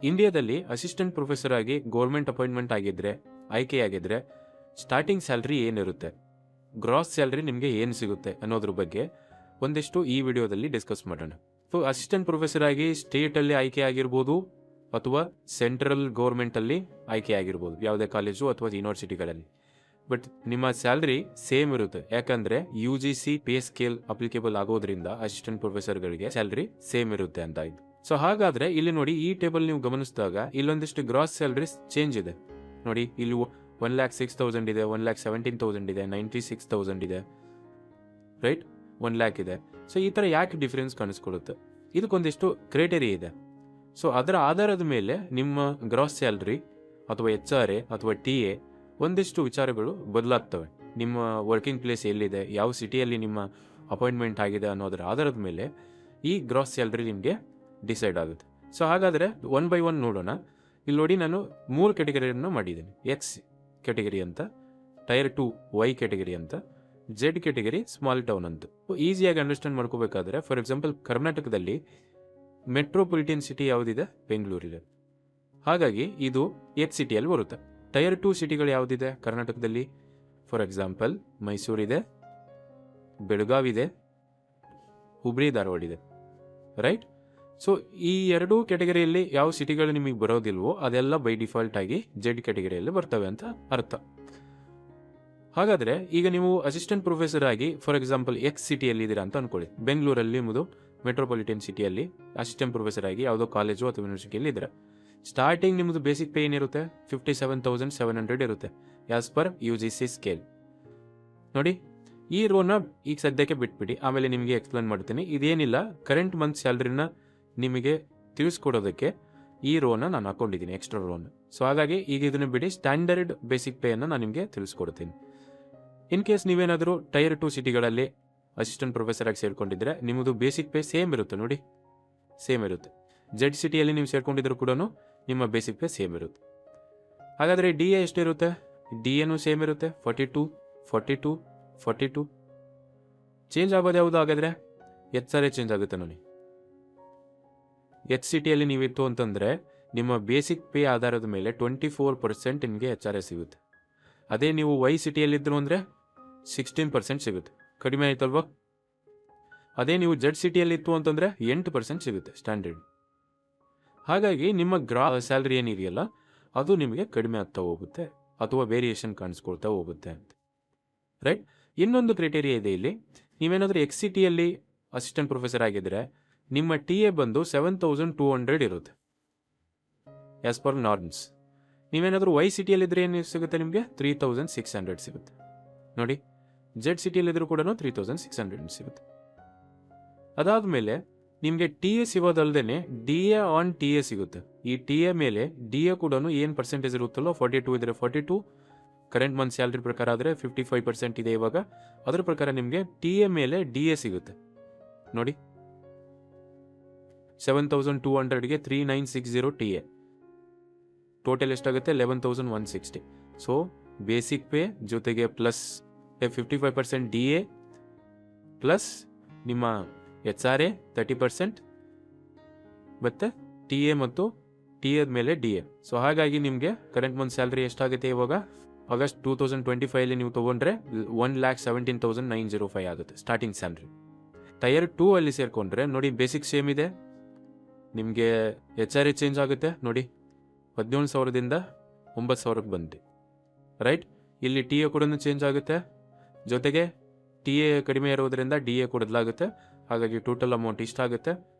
ಇಂಡಿಯಾದಲ್ಲಿ assistant professor ಆಗಿ government appointment ಆಗಿದ್ರೆ, ಆಯ್ಕೆಯಾಗಿದ್ರೆ ಸ್ಟಾರ್ಟಿಂಗ್ ಸ್ಯಾಲ್ರಿ ಏನಿರುತ್ತೆ, ಗ್ರಾಸ್ ಸ್ಯಾಲ್ರಿ ನಿಮಗೆ ಏನು ಸಿಗುತ್ತೆ ಅನ್ನೋದ್ರ ಬಗ್ಗೆ ಒಂದಿಷ್ಟು ಈ ವಿಡಿಯೋದಲ್ಲಿ ಡಿಸ್ಕಸ್ ಮಾಡೋಣ. ಸೊ ಅಸಿಸ್ಟೆಂಟ್ ಪ್ರೊಫೆಸರ್ ಆಗಿ ಸ್ಟೇಟಲ್ಲಿ ಆಯ್ಕೆ ಆಗಿರ್ಬೋದು ಅಥವಾ ಸೆಂಟ್ರಲ್ ಗೌರ್ಮೆಂಟಲ್ಲಿ ಆಯ್ಕೆ ಆಗಿರ್ಬೋದು, ಯಾವುದೇ ಕಾಲೇಜು ಅಥವಾ ಯೂನಿವರ್ಸಿಟಿಗಳಲ್ಲಿ. ಬಟ್ ನಿಮ್ಮ ಸ್ಯಾಲ್ರಿ ಸೇಮ್ ಇರುತ್ತೆ, ಯಾಕಂದ್ರೆ UGC ಪೇ ಸ್ಕೇಲ್ ಅಪ್ಲಿಕೇಬಲ್ ಆಗೋದ್ರಿಂದ ಅಸಿಸ್ಟೆಂಟ್ ಪ್ರೊಫೆಸರ್ಗಳಿಗೆ ಸ್ಯಾಲ್ರಿ ಸೇಮ್ ಇರುತ್ತೆ ಅಂತ ಆಯ್ತು. ಸೊ ಹಾಗಾದ್ರೆ ಇಲ್ಲಿ ನೋಡಿ, ಈ ಟೇಬಲ್ ನೀವು ಗಮನಿಸಿದಾಗ ಇಲ್ಲೊಂದಿಷ್ಟು ಗ್ರಾಸ್ ಸ್ಯಾಲರೀಸ್ ಚೇಂಜ್ ಇದೆ ನೋಡಿ. ಇಲ್ಲಿ 1,06,000 ಇದೆ, 1,17,000 ಇದೆ, 96,000 ಇದೆ, ರೈಟ್, 1 lakh ಇದೆ. ಸೊ ಈ ತರ ಯಾಕೆ ಡಿಫರೆನ್ಸ್ ಕಾಣಿಸ್ಕೊಳ್ಳುತ್ತೆ? ಇದಕ್ಕೊಂದಿಷ್ಟು ಕ್ರೈಟೇರಿಯಾ ಇದೆ. ಸೊ ಅದರ ಆಧಾರದ ಮೇಲೆ ನಿಮ್ಮ ಗ್ರಾಸ್ ಸ್ಯಾಲರಿ ಅಥವಾ HRA ಅಥವಾ TA ಒಂದಿಷ್ಟು ವಿಚಾರಗಳು ಬದಲಾಗ್ತವೆ. ನಿಮ್ಮ ವರ್ಕಿಂಗ್ ಪ್ಲೇಸ್ ಎಲ್ಲಿದೆ, ಯಾವ ಸಿಟಿಯಲ್ಲಿ ನಿಮ್ಮ ಅಪಾಯಿಂಟ್ಮೆಂಟ್ ಆಗಿದೆ ಅನ್ನೋದರ ಆಧಾರದ ಮೇಲೆ ಈ ಗ್ರಾಸ್ ಸ್ಯಾಲರಿ ನಿಮಗೆ ಡಿಸೈಡ್ ಆಗುತ್ತೆ. ಸೊ ಹಾಗಾದರೆ 1 by 1 ನೋಡೋಣ. ಇಲ್ಲಿ ನೋಡಿ, ನಾನು 3 ಕ್ಯಾಟಗರಿಯನ್ನು ಮಾಡಿದ್ದೀನಿ. X ಕ್ಯಾಟಗರಿ ಅಂತ, ಟೈರ್ 2 Y ಕ್ಯಾಟಗರಿ ಅಂತ, Z ಕ್ಯಾಟಗರಿ ಸ್ಮಾಲ್ ಟೌನ್ ಅಂತ. ಈಸಿಯಾಗಿ ಅಂಡರ್ಸ್ಟ್ಯಾಂಡ್ ಮಾಡ್ಕೋಬೇಕಾದ್ರೆ, ಫಾರ್ ಎಕ್ಸಾಂಪಲ್ ಕರ್ನಾಟಕದಲ್ಲಿ ಮೆಟ್ರೋಪಾಲಿಟನ್ ಸಿಟಿ ಯಾವುದಿದೆ? ಬೆಂಗಳೂರಿದೆ. ಹಾಗಾಗಿ ಇದು X ಸಿಟಿಯಲ್ಲಿ ಬರುತ್ತೆ. ಟೈರ್ 2 ಸಿಟಿಗಳು ಯಾವುದಿದೆ ಕರ್ನಾಟಕದಲ್ಲಿ? ಫಾರ್ ಎಕ್ಸಾಂಪಲ್ ಮೈಸೂರಿದೆ, ಬೆಳಗಾವಿದೆ, ಹುಬ್ಳಿ ಧಾರವಾಡ ಇದೆ, ರೈಟ್. ಸೊ ಈ ಎರಡೂ ಕ್ಯಾಟಗರಿಯಲ್ಲಿ ಯಾವ ಸಿಟಿಗಳು ನಿಮಗೆ ಬರೋದಿಲ್ವೋ ಅದೆಲ್ಲ ಬೈ ಡಿಫಾಲ್ಟ್ ಆಗಿ Z ಕ್ಯಾಟಗರಿಯಲ್ಲಿ ಬರ್ತವೆ ಅಂತ ಅರ್ಥ. ಹಾಗಾದ್ರೆ ಈಗ ನೀವು ಅಸಿಸ್ಟೆಂಟ್ ಪ್ರೊಫೆಸರ್ ಆಗಿ ಫಾರ್ ಎಕ್ಸಾಂಪಲ್ X ಸಿಟಿಯಲ್ಲಿ ಇದ್ದೀರಾ ಅಂತ ಅನ್ಕೊಳ್ಳಿ. ಬೆಂಗಳೂರಲ್ಲಿ ಮುದು ಮೆಟ್ರೋಪಾಲಿಟನ್ ಸಿಟಿಯಲ್ಲಿ ಅಸಿಸ್ಟೆಂಟ್ ಪ್ರೊಫೆಸರ್ ಆಗಿ ಯಾವುದೋ ಕಾಲೇಜು ಅಥವಾ ಯೂನಿವರ್ಸಿಟಿಯಲ್ಲಿ ಇದ್ದೀರಾ. ಸ್ಟಾರ್ಟಿಂಗ್ ನಿಮ್ಮದು ಬೇಸಿಕ್ ಪೇ ಏನಿರುತ್ತೆ? 57,700 ಇರುತ್ತೆ, ಆಸ್ ಪರ್ UGC ಸ್ಕೇಲ್. ನೋಡಿ, ಈ ರೋನ ಈಗ ಸದ್ಯಕ್ಕೆ ಬಿಟ್ಬಿಡಿ, ಆಮೇಲೆ ನಿಮಗೆ ಎಕ್ಸ್ಪ್ಲೇನ್ ಮಾಡ್ತೀನಿ. ಇದೇನಿಲ್ಲ, ಕರೆಂಟ್ ಮಂತ್ ಸ್ಯಾಲ್ರಿನ ನಿಮಗೆ ತಿಳಿಸ್ಕೊಡೋದಕ್ಕೆ ಈ ರೋನ ನಾನು ಹಾಕೊಂಡಿದ್ದೀನಿ, ಎಕ್ಸ್ಟ್ರಾ ರೋನ್. ಸೊ ಹಾಗಾಗಿ ಈಗ ಇದನ್ನು ಬಿಡಿ, ಸ್ಟ್ಯಾಂಡರ್ಡ್ ಬೇಸಿಕ್ ಪೇ ಅನ್ನು ನಾನು ನಿಮಗೆ ತಿಳಿಸ್ಕೊಡ್ತೀನಿ. ಇನ್ ಕೇಸ್ ನೀವೇನಾದರೂ ಟೈರ್ 2 ಸಿಟಿಗಳಲ್ಲಿ ಅಸಿಸ್ಟೆಂಟ್ ಪ್ರೊಫೆಸರ್ ಆಗಿ ಸೇರ್ಕೊಂಡಿದ್ರೆ ನಿಮ್ಮದು ಬೇಸಿಕ್ ಪೇ ಸೇಮ್ ಇರುತ್ತೆ ನೋಡಿ, ಸೇಮ್ ಇರುತ್ತೆ. Z ಸಿಟಿಯಲ್ಲಿ ನೀವು ಸೇರ್ಕೊಂಡಿದ್ರು ಕೂಡ ನಿಮ್ಮ ಬೇಸಿಕ್ ಪೇ ಸೇಮ್ ಇರುತ್ತೆ. ಹಾಗಾದರೆ DA ಎಷ್ಟಿರುತ್ತೆ? DAನೂ ಸೇಮ್ ಇರುತ್ತೆ, 42, 42, 42. ಚೇಂಜ್ ಆಗೋದು ಯಾವುದು? ಹಾಗಾದರೆ HRA ಚೇಂಜ್ ಆಗುತ್ತೆ ನೋಡಿ. H ಸಿಟಿಯಲ್ಲಿ ನೀವಿತ್ತು ಅಂತಂದರೆ ನಿಮ್ಮ ಬೇಸಿಕ್ ಪೇ ಆಧಾರದ ಮೇಲೆ 24% ನಿಮಗೆ HRA ಸಿಗುತ್ತೆ. ಅದೇ ನೀವು Y ಸಿಟಿಯಲ್ಲಿದ್ದರು ಅಂದರೆ 16% ಸಿಗುತ್ತೆ, ಕಡಿಮೆ ಆಯ್ತಲ್ವಾ? ಅದೇ ನೀವು Z ಸಿಟಿಯಲ್ಲಿತ್ತು ಅಂತಂದರೆ 8% ಸಿಗುತ್ತೆ ಸ್ಟ್ಯಾಂಡರ್ಡ್. ಹಾಗಾಗಿ ನಿಮ್ಮ ಸ್ಯಾಲ್ರಿ ಏನಿದೆಯಲ್ಲ ಅದು ನಿಮಗೆ ಕಡಿಮೆ ಆಗ್ತಾ ಹೋಗುತ್ತೆ ಅಥವಾ ವೇರಿಯೇಷನ್ ಕಾಣಿಸ್ಕೊಳ್ತಾ ಹೋಗುತ್ತೆ ಅಂತ, ರೈಟ್. ಇನ್ನೊಂದು ಕ್ರೈಟೇರಿಯಾ ಇದೆ ಇಲ್ಲಿ. ನೀವೇನಾದರೂ X ಸಿಟಿಯಲ್ಲಿ ಅಸಿಸ್ಟೆಂಟ್ ಪ್ರೊಫೆಸರ್ ಆಗಿದ್ದರೆ ನಿಮ್ಮ TA ಬಂದು 7,200 ಇರುತ್ತೆ, ಆಸ್ ಪರ್ ನಾರ್ಮ್ಸ್. ನೀವೇನಾದರೂ Y ಸಿಟಿಯಲ್ಲಿದ್ದರೆ ಏನು ಸಿಗುತ್ತೆ? ನಿಮಗೆ 3,600 ಸಿಗುತ್ತೆ ನೋಡಿ. Z ಸಿಟಿಯಲ್ಲಿದ್ದರೂ ಕೂಡ 3,600 ಸಿಗುತ್ತೆ. ಅದಾದಮೇಲೆ ನಿಮಗೆ TA ಸಿಗೋದಲ್ಲದೆ DA ಆನ್ TA ಸಿಗುತ್ತೆ. ಈ TA ಮೇಲೆ DA ಕೂಡ ಏನು ಪರ್ಸೆಂಟೇಜ್ ಇರುತ್ತಲ್ಲೋ, 42 ಇದ್ರೆ 42, ಕರೆಂಟ್ ಮಂತ್ ಸ್ಯಾಲ್ರಿ ಪ್ರಕಾರ ಆದರೆ 55% ಇದೆ ಇವಾಗ. ಅದರ ಪ್ರಕಾರ ನಿಮಗೆ TA ಮೇಲೆ DA ಸಿಗುತ್ತೆ ನೋಡಿ. 7,200ಗೆ 3,960 TA, ಟೋಟಲ್ ಎಷ್ಟಾಗುತ್ತೆ? 11,160. ಸೊ ಬೇಸಿಕ್ ಪೇ ಜೊತೆಗೆ ಪ್ಲಸ್ 55% DA ಪ್ಲಸ್ ನಿಮ್ಮ HRA 30% ಮತ್ತು TA ಮತ್ತು TA ಮೇಲೆ DA. ಸೊ ಹಾಗಾಗಿ ನಿಮಗೆ ಕರೆಂಟ್ ಮಂತ್ ಸ್ಯಾಲ್ರಿ ಎಷ್ಟಾಗುತ್ತೆ ಇವಾಗ? ಆಗಸ್ಟ್ 2025 ನೀವು ತೊಗೊಂಡ್ರೆ 1,17,905 ಆಗುತ್ತೆ ಸ್ಟಾರ್ಟಿಂಗ್ ಸ್ಯಾಲ್ರಿ. ಟೈರ್ 2 ಅಲ್ಲಿ ಸೇರ್ಕೊಂಡ್ರೆ ನೋಡಿ, ಬೇಸಿಕ್ ಸೇಮ್ ಇದೆ, ನಿಮಗೆ HRA ಚೇಂಜ್ ಆಗುತ್ತೆ ನೋಡಿ, 17,000ದಿಂದ 9,000ಕ್ಕೆ ಬಂದಿದೆ, ರೈಟ್. ಇಲ್ಲಿ TA ಕೂಡ ಚೇಂಜ್ ಆಗುತ್ತೆ, ಜೊತೆಗೆ TA ಕಡಿಮೆ ಇರೋದ್ರಿಂದ DA ಕೊಡಲಾಗುತ್ತೆ. ಹಾಗಾಗಿ ಟೋಟಲ್ ಅಮೌಂಟ್ ಇಷ್ಟಾಗುತ್ತೆ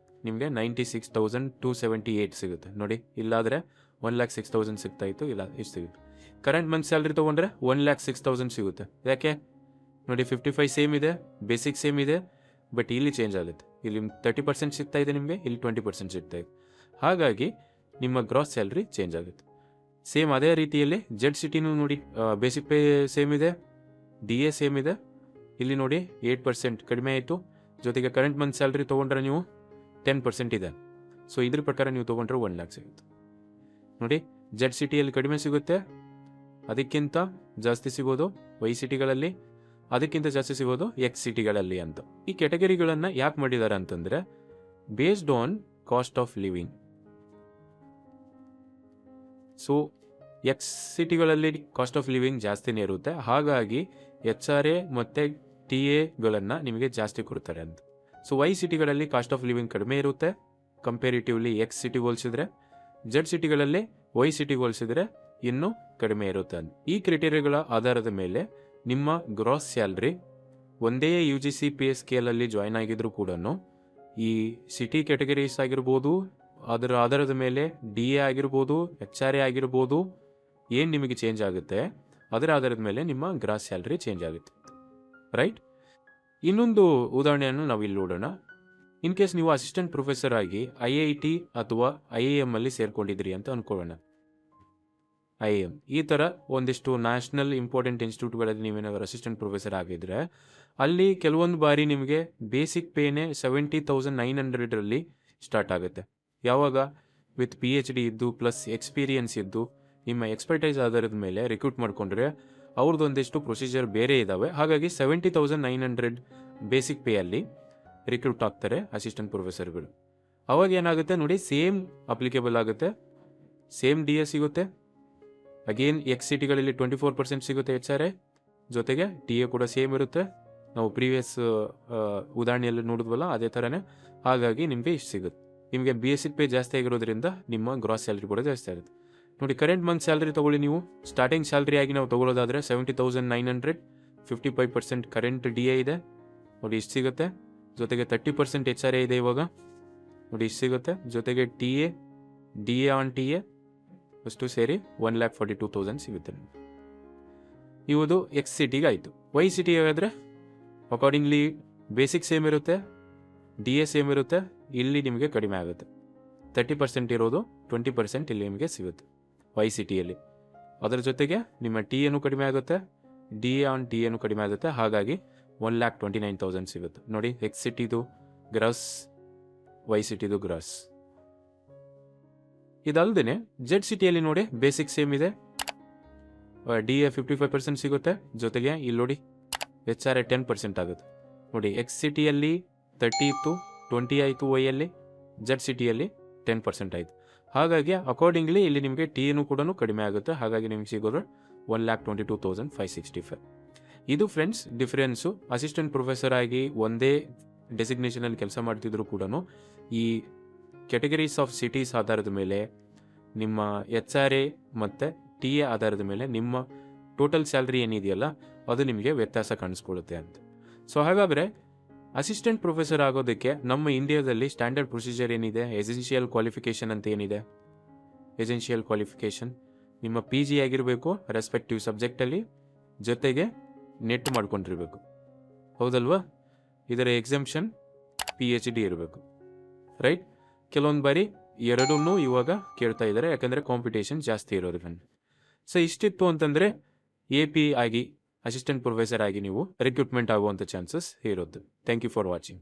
ನಿಮಗೆ 96,278 ಸಿಗುತ್ತೆ ನೋಡಿ. ಇಲ್ಲಾದರೆ 1,06,000 ಸಿಗ್ತಾ ಇತ್ತು, ಇಲ್ಲ ಇಷ್ಟು ಸಿಗುತ್ತೆ. ಕರೆಂಟ್ ಮಂತ್ ಸ್ಯಾಲ್ರಿ ತೊಗೊಂಡ್ರೆ 1,06,000 ಸಿಗುತ್ತೆ. ಯಾಕೆ ನೋಡಿ, 55 ಸೇಮ್ ಇದೆ, ಬೇಸಿಕ್ ಸೇಮ್ ಇದೆ, ಬಟ್ ಇಲ್ಲಿ ಚೇಂಜ್ ಆಗುತ್ತೆ. ಇಲ್ಲಿ 30% ಸಿಗ್ತಾ ಇದೆ ನಿಮಗೆ, ಇಲ್ಲಿ 20% ಸಿಗ್ತಾ ಇದೆ. ಹಾಗಾಗಿ ನಿಮ್ಮ ಗ್ರಾಸ್ ಸ್ಯಾಲ್ರಿ ಚೇಂಜ್ ಆಗುತ್ತೆ. ಸೇಮ್ ಅದೇ ರೀತಿಯಲ್ಲಿ Z ಸಿಟಿನೂ ನೋಡಿ, ಬೇಸಿಕ್ ಪೇ ಸೇಮ್ ಇದೆ, DA ಸೇಮ್ ಇದೆ. ಇಲ್ಲಿ ನೋಡಿ 8% ಕಡಿಮೆ ಆಯಿತು, ಜೊತೆಗೆ ಕರೆಂಟ್ ಮಂತ್ ಸ್ಯಾಲ್ರಿ ತೊಗೊಂಡ್ರೆ ನೀವು 10% ಇದೆ. ಸೊ ಇದ್ರ ಪ್ರಕಾರ ನೀವು ತೊಗೊಂಡ್ರೆ 1 lakh ಸಿಗುತ್ತೆ ನೋಡಿ. Z ಸಿಟಿಯಲ್ಲಿ ಕಡಿಮೆ ಸಿಗುತ್ತೆ, ಅದಕ್ಕಿಂತ ಜಾಸ್ತಿ ಸಿಗೋದು Y ಸಿಟಿಗಳಲ್ಲಿ, ಅದಕ್ಕಿಂತ ಜಾಸ್ತಿ ಸಿಗೋದು X ಸಿಟಿಗಳಲ್ಲಿ ಅಂತ. ಈ ಕ್ಯಾಟಗರಿಗಳನ್ನು ಯಾಕೆ ಮಾಡಿದ್ದಾರೆ ಅಂತಂದರೆ based on cost of living. So X ಸಿಟಿಗಳಲ್ಲಿ ಕಾಸ್ಟ್ ಆಫ್ ಲಿವಿಂಗ್ ಜಾಸ್ತಿನೇ ಇರುತ್ತೆ, ಹಾಗಾಗಿ HRA ಮತ್ತು TA ನಿಮಗೆ ಜಾಸ್ತಿ ಕೊಡ್ತಾರೆ ಅಂತ. ಸೊ ವೈ ಸಿಟಿಗಳಲ್ಲಿ ಕಾಸ್ಟ್ ಆಫ್ ಲಿವಿಂಗ್ ಕಡಿಮೆ ಇರುತ್ತೆ ಕಂಪೇರಿಟಿವ್ಲಿ ಎಕ್ಸ್ ಸಿಟಿಗೆ ಹೋಲಿಸಿದ್ರೆ, ಜೆಡ್ ಸಿಟಿಗಳಲ್ಲಿ ವೈ ಸಿಟಿಗೆ ಹೋಲಿಸಿದ್ರೆ ಇನ್ನೂ ಕಡಿಮೆ ಇರುತ್ತೆ ಅಂತ. ಈ ಕ್ರೈಟೀರಿಯಾಗಳ ಆಧಾರದ ಮೇಲೆ ನಿಮ್ಮ ಗ್ರಾಸ್ ಸ್ಯಾಲ್ರಿ ಒಂದೇ UGC ಪೇ ಸ್ಕೇಲಲ್ಲಿ ಜಾಯ್ನ್ ಆಗಿದ್ರು ಕೂಡ ಈ ಸಿಟಿ ಕ್ಯಾಟಗರೀಸ್ ಆಗಿರ್ಬೋದು, ಅದರ ಆಧಾರದ ಮೇಲೆ DA ಆಗಿರ್ಬೋದು, HRA ಆಗಿರ್ಬೋದು, ಏನು ನಿಮಗೆ ಚೇಂಜ್ ಆಗುತ್ತೆ ಅದರ ಆಧಾರದ ಮೇಲೆ ನಿಮ್ಮ ಗ್ರಾಸ್ ಸ್ಯಾಲ್ರಿ ಚೇಂಜ್ ಆಗುತ್ತೆ, ರೈಟ್? ಇನ್ನೊಂದು ಉದಾಹರಣೆಯನ್ನು ನಾವು ಇಲ್ಲಿ ನೋಡೋಣ. ಇನ್ ಕೇಸ್ ನೀವು ಅಸಿಸ್ಟೆಂಟ್ ಪ್ರೊಫೆಸರ್ ಆಗಿ IIT ಅಥವಾ IIM ಅಲ್ಲಿ ಸೇರ್ಕೊಂಡಿದ್ರಿ ಅಂತ ಅನ್ಕೊಳ್ಳೋಣ. IIM ಈ ಥರ ಒಂದಿಷ್ಟು ನ್ಯಾಷನಲ್ ಇಂಪಾರ್ಟೆಂಟ್ ಇನ್ಸ್ಟಿಟ್ಯೂಟ್ಗಳಲ್ಲಿ ನೀವೇನಾದ್ರು ಅಸಿಸ್ಟೆಂಟ್ ಪ್ರೊಫೆಸರ್ ಆಗಿದ್ರೆ ಅಲ್ಲಿ ಕೆಲವೊಂದು ಬಾರಿ ನಿಮಗೆ ಬೇಸಿಕ್ ಪೇನೇ 70,900 ಸ್ಟಾರ್ಟ್ ಆಗುತ್ತೆ. ಯಾವಾಗ ವಿತ್ PhD ಇದ್ದು ಪ್ಲಸ್ ಎಕ್ಸ್ಪೀರಿಯನ್ಸ್ ಇದ್ದು ನಿಮ್ಮ ಎಕ್ಸ್ಪರ್ಟೈಸ್ ಆಧಾರದ ಮೇಲೆ ರಿಕ್ರೂಟ್ ಮಾಡಿಕೊಂಡ್ರೆ ಅವ್ರದ್ದೊಂದಿಷ್ಟು ಪ್ರೊಸೀಜರ್ ಬೇರೆ ಇದ್ದಾವೆ, ಹಾಗಾಗಿ 70,900 ಬೇಸಿಕ್ ಪೇ ಅಲ್ಲಿ ರಿಕ್ರೂಟ್ ಆಗ್ತಾರೆ ಅಸಿಸ್ಟೆಂಟ್ ಪ್ರೊಫೆಸರ್ಗಳು. ಅವಾಗ ಏನಾಗುತ್ತೆ ನೋಡಿ, ಸೇಮ್ ಅಪ್ಲಿಕೇಬಲ್ ಆಗುತ್ತೆ, ಸೇಮ್ DA ಸಿಗುತ್ತೆ. ಅಗೇನ್ ಎಕ್ಸ್ ಸಿಟಿಗಳಲ್ಲಿ 24% ಸಿಗುತ್ತೆ HRA, ಜೊತೆಗೆ DA ಕೂಡ ಸೇಮ್ ಇರುತ್ತೆ. ನಾವು ಪ್ರೀವಿಯಸ್ ಉದಾಹರಣೆಯಲ್ಲಿ ನೋಡಿದ್ವಲ್ಲ ಅದೇ ಥರನೇ, ಹಾಗಾಗಿ ನಿಮಗೆ ಇಷ್ಟು ಸಿಗುತ್ತೆ. ನಿಮಗೆ ಬೇಸಿಕ್ ಪೇ ಜಾಸ್ತಿ ಆಗಿರೋದ್ರಿಂದ ನಿಮ್ಮ ಗ್ರಾಸ್ ಸ್ಯಾಲ್ರಿ ಕೂಡ ಜಾಸ್ತಿ ಆಗುತ್ತೆ. ನೋಡಿ, ಕರೆಂಟ್ ಮಂತ್ ಸ್ಯಾಲ್ರಿ ತೊಗೊಳ್ಳಿ. ನೀವು ಸ್ಟಾರ್ಟಿಂಗ್ ಸ್ಯಾಲ್ರಿ ಆಗಿ ನಾವು ತೊಗೊಳ್ಳೋದಾದರೆ 70,900, 55% ಕರೆಂಟ್ DA ಇದೆ ನೋಡಿ, ಇಷ್ಟು ಸಿಗುತ್ತೆ. ಜೊತೆಗೆ 30% HRA ಇದೆ ಇವಾಗ ನೋಡಿ, ಇಷ್ಟು ಸಿಗುತ್ತೆ. ಜೊತೆಗೆ DA ಆನ್ TA ಅಷ್ಟು ಸೇರಿ 1,42,000 ಸಿಗುತ್ತೆ. ಇವುದು ಎಕ್ಸ್ ಸಿಟಿಗೆ ಆಯಿತು. ವೈ ಸಿಟಿ ಆಗಿದ್ರೆ ಅಕಾರ್ಡಿಂಗ್ಲಿ ಬೇಸಿಕ್ ಸೇಮ್ ಇರುತ್ತೆ, DA ಸೇಮ್ ಇರುತ್ತೆ, ಇಲ್ಲಿ ನಿಮಗೆ ಕಡಿಮೆ ಆಗುತ್ತೆ. 30% ಇರೋದು 20% ಇಲ್ಲಿ ನಿಮಗೆ ಸಿಗುತ್ತೆ ವೈ ಸಿಟಿಯಲ್ಲಿ. ಅದರ ಜೊತೆಗೆ ನಿಮ್ಮ TA ಕಡಿಮೆ ಆಗುತ್ತೆ, DA ಆನ್ TA ಕಡಿಮೆ ಆಗುತ್ತೆ, ಹಾಗಾಗಿ 1,29,000 ಸಿಗುತ್ತೆ ನೋಡಿ. ಎಕ್ಸ್ ಸಿಟಿದು ಗ್ರಾಸ್, ವೈ ಸಿಟಿದು ಗ್ರಾಸ್. ಇದಲ್ದೇ ಜೆಡ್ ಸಿಟಿಯಲ್ಲಿ ನೋಡಿ ಬೇಸಿಕ್ ಸೇಮ್ ಇದೆ, DA 55% ಸಿಗುತ್ತೆ, ಜೊತೆಗೆ ಇಲ್ಲಿ ನೋಡಿ HRA 10% ಆಗುತ್ತೆ ನೋಡಿ. ಎಕ್ಸ್ ಸಿಟಿಯಲ್ಲಿ 30 ಇತ್ತು, 20 ಆಯಿತು ವೈಯಲ್ಲಿ, ಜೆಡ್ ಸಿಟಿಯಲ್ಲಿ 10% ಆಯಿತು. ಹಾಗಾಗಿ ಅಕಾರ್ಡಿಂಗ್ಲಿ ಇಲ್ಲಿ ನಿಮಗೆ TA ಕೂಡ ಕಡಿಮೆ ಆಗುತ್ತೆ, ಹಾಗಾಗಿ ನಿಮಗೆ ಸಿಗೋದು 1,22,565. ಇದು ಫ್ರೆಂಡ್ಸ್ ಡಿಫ್ರೆನ್ಸು. ಅಸಿಸ್ಟೆಂಟ್ ಪ್ರೊಫೆಸರ್ ಆಗಿ ಒಂದೇ ಡೆಸಿಗ್ನೇಷನಲ್ಲಿ ಕೆಲಸ ಮಾಡ್ತಿದ್ರು ಕೂಡ ಈ ಕ್ಯಾಟಗರೀಸ್ ಆಫ್ ಸಿಟೀಸ್ ಆಧಾರದ ಮೇಲೆ, ನಿಮ್ಮ HRA ಮತ್ತು TA ಆಧಾರದ ಮೇಲೆ ನಿಮ್ಮ ಟೋಟಲ್ ಸ್ಯಾಲ್ರಿ ಏನಿದೆಯಲ್ಲ ಅದು ನಿಮಗೆ ವ್ಯತ್ಯಾಸ ಕಾಣಿಸ್ಕೊಳ್ಳುತ್ತೆ ಅಂತ. ಸೊ ಹಾಗಾದರೆ ಅಸಿಸ್ಟೆಂಟ್ ಪ್ರೊಫೆಸರ್ ಆಗೋದಕ್ಕೆ ನಮ್ಮ ಇಂಡಿಯಾದಲ್ಲಿ ಸ್ಟ್ಯಾಂಡರ್ಡ್ ಪ್ರೊಸೀಜರ್ ಏನಿದೆ, ಎಸೆನ್ಷಿಯಲ್ ಕ್ವಾಲಿಫಿಕೇಷನ್ ಅಂತ ಏನಿದೆ. ಎಸೆನ್ಷಿಯಲ್ ಕ್ವಾಲಿಫಿಕೇಷನ್ ನಿಮ್ಮ PG ಆಗಿರಬೇಕು ರೆಸ್ಪೆಕ್ಟಿವ್ ಸಬ್ಜೆಕ್ಟಲ್ಲಿ, ಜೊತೆಗೆ ನೆಟ್ ಮಾಡ್ಕೊಂಡಿರ್ಬೇಕು, ಹೌದಲ್ವಾ? ಇದರ ಎಕ್ಸೆಂಪ್ಷನ್ PhD ಇರಬೇಕು, ರೈಟ್? ಕೆಲವೊಂದು ಬಾರಿ ಎರಡನ್ನೂ ಇವಾಗ ಕೇಳ್ತಾ ಇದ್ದಾರೆ, ಯಾಕಂದರೆ ಕಾಂಪಿಟೇಷನ್ ಜಾಸ್ತಿ ಇರೋದ್ರಿಂದ. ಸೊ ಇಷ್ಟಿತ್ತು ಅಂತಂದರೆ AP ಆಗಿ ಅಸಿಸ್ಟೆಂಟ್ ಪ್ರೊಫೆಸರ್ ಆಗಿ ನೀವು ರಿಕ್ರೂಟ್ಮೆಂಟ್ ಆಗುವಂಥ ಚಾನ್ಸಸ್ ಇರುತ್ತೆ. Thank you for watching.